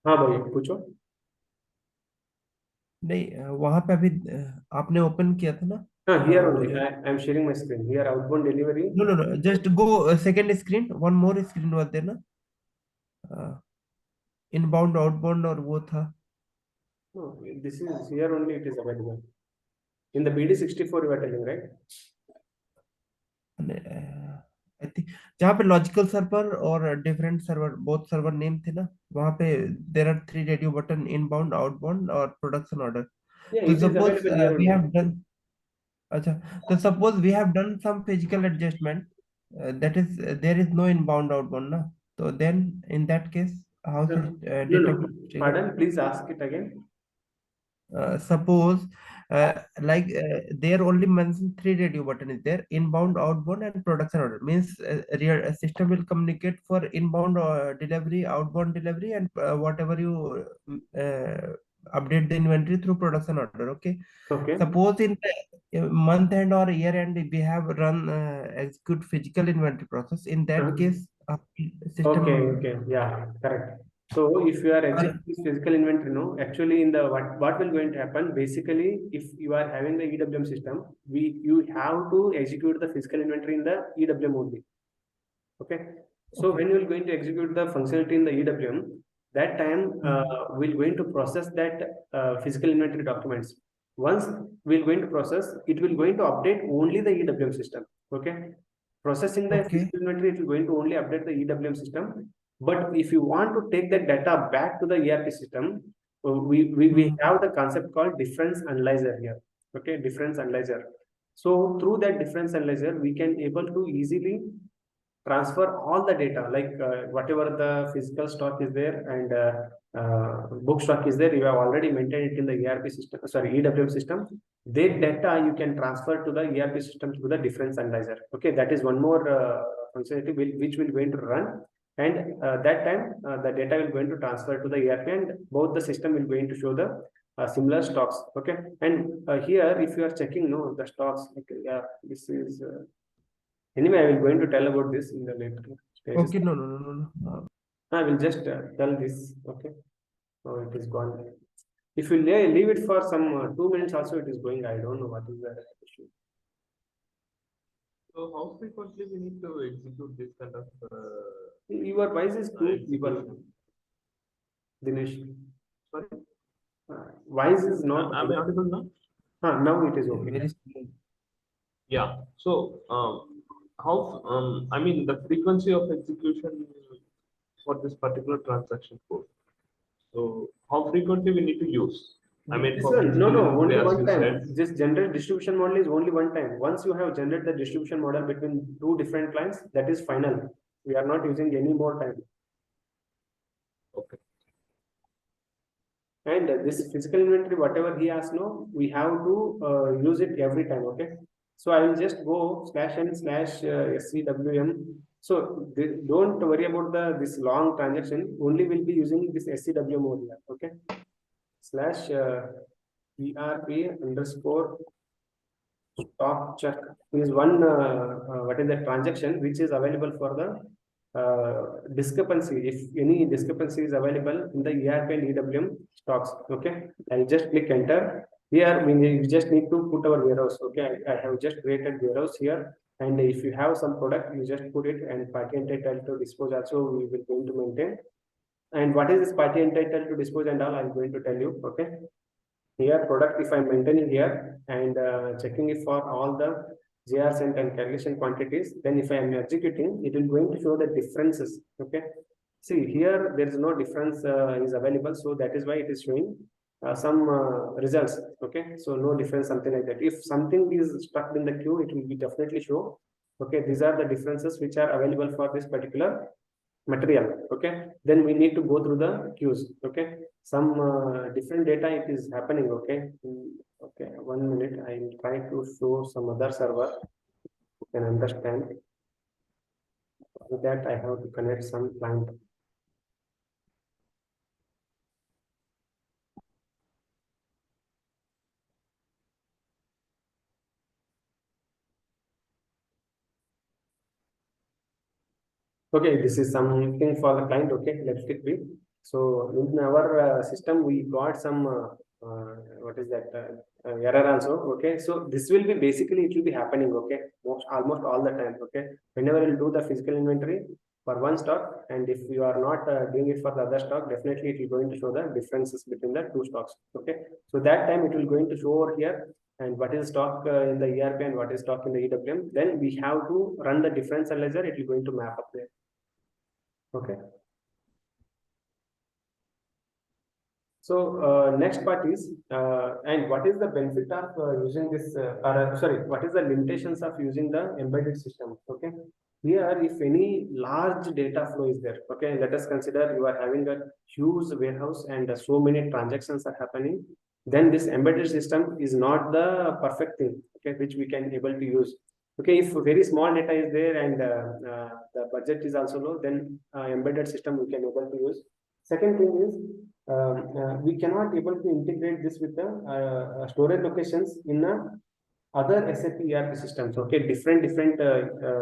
हाँ भाई पूछो। नहीं, वहां पे अभी आपने ओपन किया था ना। हाँ हियर वो ओनली जो I am sharing my screen here outbound delivery. No no no, just go second screen, one more screen was there ना, इनबाउंड आउटबाउंड और वो था। This is here only it is available. In the BD64 you are telling, right? I think जहाँ पे logical server और different server, both server name थे ना, वहाँ पे there are three radio button, inbound outbound और प्रोडक्शन ऑर्डर। Yeah, तो it is suppose available here we only. Have done, अच्छा, तो suppose we have done some physical adjustment, that is there is no inbound outbound ना, तो then in that case how No, no, data no. Pardon, please ask it again. suppose there only mentioned three radio button is there: inbound, outbound, and production order. Means real system will communicate for inbound delivery, outbound delivery, and whatever you update the inventory through production order. Okay. Okay. Suppose in the month end or year end we have run execute physical inventory process. In that Uh-huh. case, Okay, system. okay, yeah, correct. So if you are Uh, executing this physical inventory, no, actually in the what will going to happen? Basically, if you are having the EWM system, we you have to execute the physical inventory in the EWM only. Okay. So okay. when you are going to execute the functionality in the EWM, that time Mhm. we're going to process that physical inventory documents. Once we're going to process, it will going to update only the EWM system. Okay. Processing the Okay. physical inventory, it will going to only update the EWM system. But if you want to take that data back to the ERP system, we Mhm. have the concept called difference analyzer here. Okay, difference analyzer. So through that difference analyzer, we can able to easily transfer all the data like whatever the physical stock is there and book stock is there, you have already maintained it in the ERP system, sorry, EWM system. That data you can transfer to the ERP system through the difference analyzer. Okay, that is one more functionality which will going to run, and that time the data will going to transfer to the ERP and both the system will going to show the similar stocks. Okay, and here if you are checking no the stocks, okay, yeah, this is anyway, I will going to tell about this in the later stages. Okay. No, no, no, no, no. I will just tell this. Okay. So it is gone. If you leave it for some 2 minutes, also it is going. I don't know what is the issue. So how frequently we need to execute this kind of Your voice is too feeble, execution? Dinesh. Sorry, Voice is not am I audible. audible now? Now it is Yeah, okay. very small. Yeah. So how I mean the frequency of execution for this particular transaction code. So how frequently we need to use? I mean This for one, no, physical no, inventory, only as one you time. said. This generate distribution model is only one time. Once you have generated the distribution model between two different clients, that is final. We are not using any more time. Okay. And this physical inventory, whatever he has no, we have to use it every time. Okay. So I will just go /n/scwm. So don't worry about the this long transaction. Only will be using this scwm over here. Okay. Slash ERP underscore stock check is one what is the transaction which is available for the discrepancy. If any discrepancy is available in the ERP and EWM stocks, okay, I'll just click enter. Here we just need to put our warehouse. Okay, I have just created warehouse here, and if you have some product, you just put it, and party entitled to dispose also we will going to maintain. And what is this party entitled to dispose and all, I'm going to tell you. Okay, here product if I'm maintaining here and checking it for all the JRs and calculation quantities, then if I am executing, it will going to show the differences. Okay. See here, there is no difference is available. So that is why it is showing some results. Okay. So no difference, something like that. If something is stuck in the queue, it will be definitely show. Okay. These are the differences which are available for this particular material. Okay, then we need to go through the queues. Okay, some different data it is happening. Okay. Okay, 1 minute, I will try to show some other server you can understand. For that I have to connect some client. Okay, this is something for the client. Okay, let it be. So in our system, we got some what is that error also. Okay, so this will be basically it will be happening. Okay, almost all the time. Okay, whenever you do the physical inventory for one stock, and if you are not doing it for the other stock, definitely it will going to show the differences between the two stocks. Okay, so that time it will going to show over here, and what is stock in the ERP and what is stock in the EWM. Then we have to run the difference analyzer. It will going to map up there. Okay. So next part is and what is the benefit of using this sorry, what is the limitations of using the embedded system? Okay, here if any large data flow is there, okay, let us consider you are having a huge warehouse and so many transactions are happening, then this embedded system is not the perfect thing, okay, which we can able to use. Okay, if very small data is there and the budget is also low, then embedded system we can able to use. Second thing is we cannot able to integrate this with the storage locations in other SAP ERP systems. Okay, different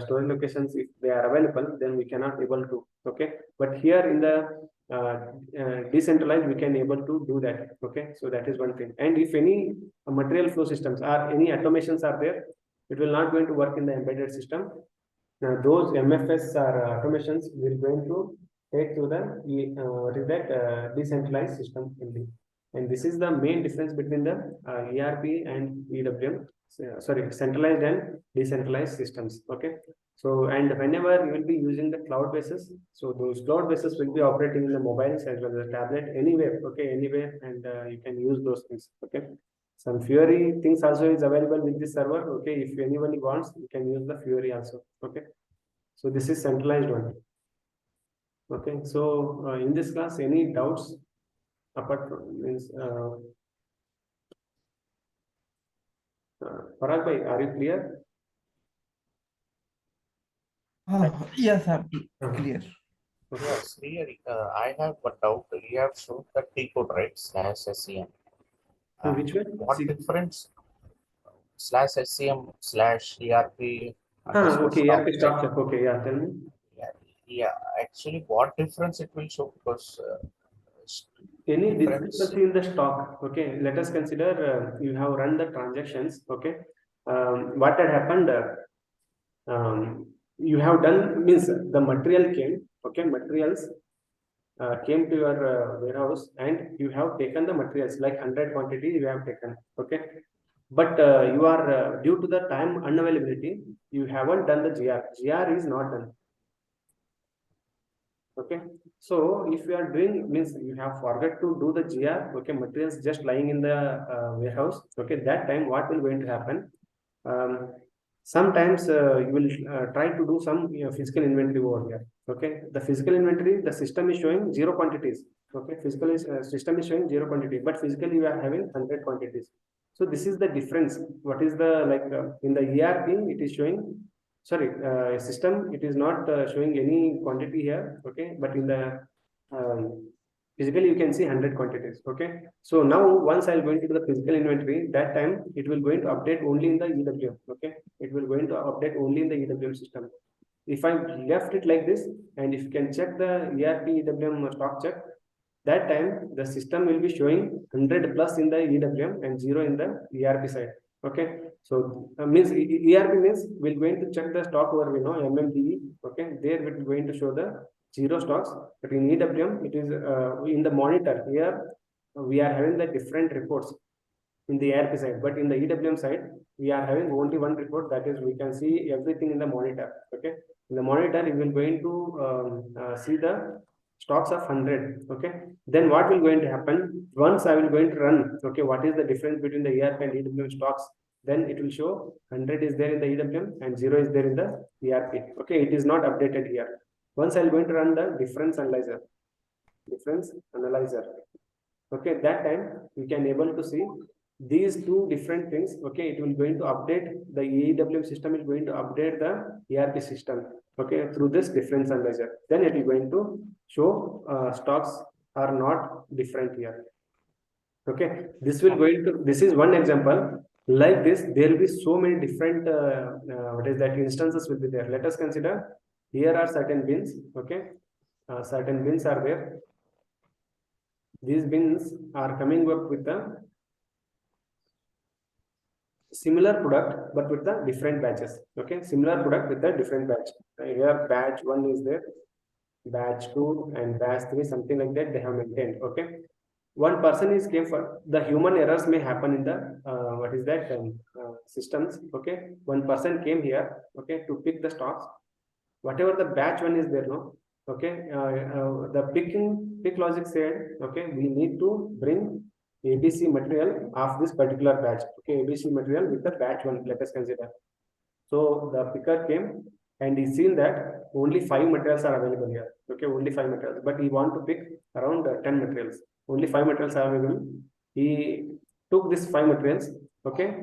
storage locations, if they are available, then we cannot able to. Okay, but here in the decentralized, we can able to do that. Okay, so that is one thing. And if any material flow systems or any automations are there, it will not going to work in the embedded system. Now those MFS or automations will going to take to the what is that decentralized system only. And this is the main difference between the ERP and EWM. Sorry, centralized and decentralized systems. Okay. So and whenever you will be using the cloud bases, so those cloud bases will be operating in the mobiles as well as the tablet anywhere. Okay, anywhere, and you can use those things. Okay. Some Fury things also is available with this server. Okay, if anybody wants, you can use the Fury also. Okay, so this is centralized one. Okay, so in this class, any doubts apart from means Parag bhai, are you clear? Yes, I'm clear. Okay. Yes, really. I have one doubt. You have shown the T code, right? Slash SCM. So which one? What difference? Slash SCM slash ERP. Okay, ERP stock check. Okay, yeah, tell me. Yeah. Actually, what difference it will show? Because Any difference. discrepancy in the stock. Okay, let us consider you have run the transactions. Okay, what had happened? You have done means the material came. Okay, materials came to your warehouse and you have taken the materials like 100 quantity you have taken. Okay, but you are due to the time unavailability, you haven't done the GR is not done. Okay, so if you are doing means you have forgot to do the GR. Okay, materials just lying in the warehouse. Okay, that time what will going to happen? Sometimes you will try to do some physical inventory over here. Okay, the physical inventory, the system is showing 0 quantities. Okay, physical system is showing 0 quantity, but physically you are having 100 quantities. So this is the difference. What is the like in the ERP it is showing, sorry, system it is not showing any quantity here. Okay, but in the physically you can see 100 quantities. Okay, so now once I'll go into the physical inventory, that time it will going to update only in the EWM. Okay, it will going to update only in the EWM system. If I left it like this, and if you can check the ERP EWM stock check, that time the system will be showing 100 plus in the EWM and 0 in the ERP side. Okay, so means ERP means we're going to check the stock over, you know, MMDE. Okay, there we're going to show the 0 stocks, but in EWM it is in the monitor. Here we are having the different reports in the ERP side, but in the EWM side we are having only one report, that is we can see everything in the monitor. Okay, in the monitor you will going to see the stocks of 100. Okay, then what will going to happen once I will going to run, okay, what is the difference between the ERP and EWM stocks, then it will show 100 is there in the EWM and 0 is there in the ERP. Okay, it is not updated here. Once I'm going to run the difference analyzer, okay, that time we can able to see these two different things. Okay, it will going to update the EWM system is going to update the ERP system. Okay, through this difference analyzer, then it is going to show stocks are not different here. Okay, this will going to, this is one example. Like this, there will be so many different what is that instances will be there. Let us consider here are certain bins. Okay, certain bins are there. these bins are coming up with the similar product but with the different batches. Okay, similar product with the different batch. Here batch 1 is there, batch 2 and batch 3, something like that they have maintained. Okay, one person is came for the human errors may happen in the what is that systems. Okay, one person came here, okay, to pick the stocks. Whatever the batch 1 is there, no, okay, the pick logic said, okay, we need to bring ABC material of this particular batch. Okay, ABC material with the batch 1, let us consider. So the picker came and he seen that only 5 materials are available here. Okay, only 5 materials, but he want to pick around 10 materials. Only 5 materials are available. He took this 5 materials. Okay,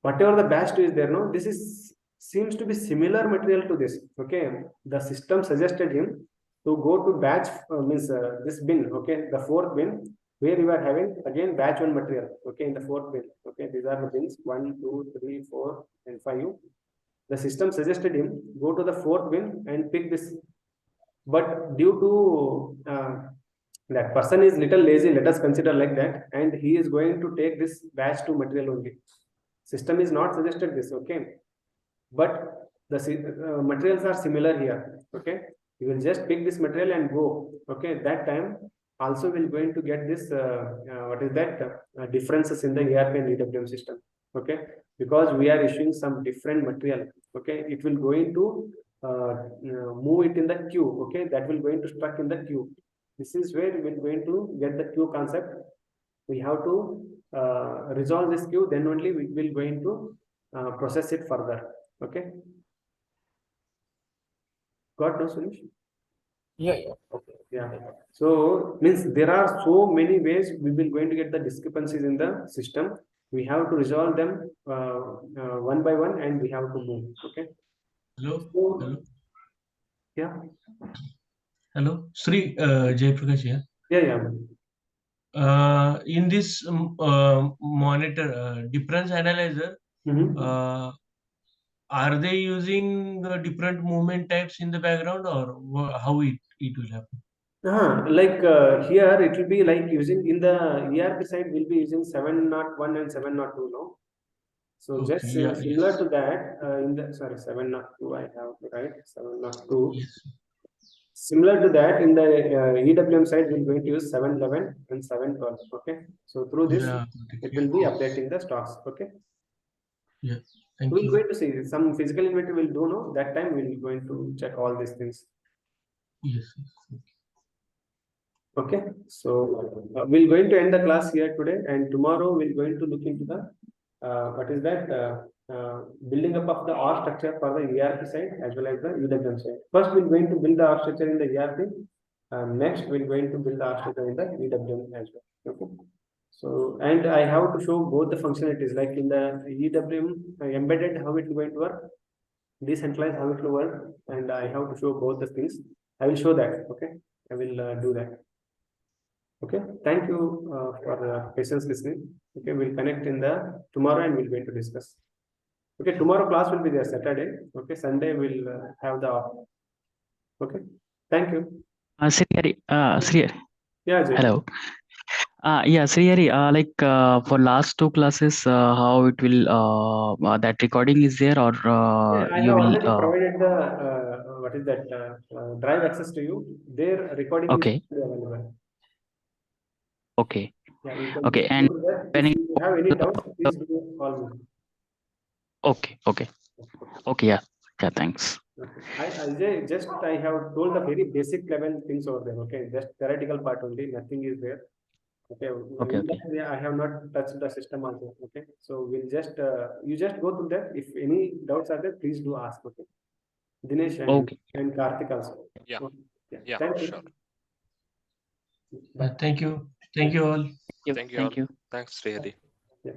whatever the batch 2 is there, no, this is seems to be similar material to this. Okay, the system suggested him to go to batch this bin. Okay, the 4th bin, where you are having again batch 1 material. Okay, in the 4th bin. Okay, these are the bins 1, 2, 3, 4 and 5. The system suggested him go to the 4th bin and pick this, but due to that person is little lazy, let us consider like that, and he is going to take this batch 2 material only. System is not suggested this. Okay, but the materials are similar here. Okay, you will just pick this material and go. Okay, that time also we're going to get this what is that differences in the ERP and EWM system. Okay, because we are issuing some different material. Okay, it will going to move it in the queue. Okay, that will going to stuck in the queue. This is where we're going to get the queue concept. We have to resolve this queue, then only we will going to process it further. Okay, got no solution? Yeah, okay. Yeah, so means there are so many ways we will going to get the discrepancies in the system. We have to resolve them one by one, and we have to move. Okay. Hello. So, Hello. yeah. Hello. Sri Jayaprakash here. Yeah. In this monitor difference analyzer, are they using the different movement types in the background, or how it will happen? Like here it will be like using in the ERP side we'll be using 701 and 702, no? So Okay, just yeah, similar yes. to that in the 702 I have to write 702. Yes. Similar to that in the EWM side we're going to use 711 and 712. Okay, so through this Yeah, it will be updating the stocks. Okay. Yeah. Thank We're you. going to see some physical inventory will do, no, that time we're going to check all these things. Yes. Okay, so we're going to end the class here today, and tomorrow we're going to look into the what is that building up of the R structure for the ERP side as well as the UWM side. First we're going to build the R structure in the ERP, next we're going to build the R structure in the UWM as well. Okay. So, and I have to show both the functionalities, like in the EWM embedded how it is going to work, decentralized how it will work, and I have to show both the things. I will show that. Okay, I will do that. Okay, thank you for patience listening. Okay, we'll connect in the tomorrow and we're going to discuss. Okay, tomorrow class will be there Saturday. Okay, Sunday we'll have the off. Okay, thank you. Srihari, Yeah, Jay. hello. Yeah, Srihari, like for last 2 classes, how it will that recording is there, or Yeah, I you have will already provided the what is that drive access to you. Their recording okay. is available. Okay. Yeah, you can Okay, just and go to that. when If it, you have any doubts, please do call me. okay, yeah, thanks. Okay. I have told the very basic level things over there. Okay, just theoretical part only. Nothing is there. Okay. Okay. I have not touched the system also. Okay. So we'll just you just go through that. If any doubts are there, please do ask. Okay. Dinesh and Karthik also. Yeah. Okay. Yeah, Thank you. sure. Bye. Thank you. Thank you all. Thank you all. Thanks, Srihari. Yeah.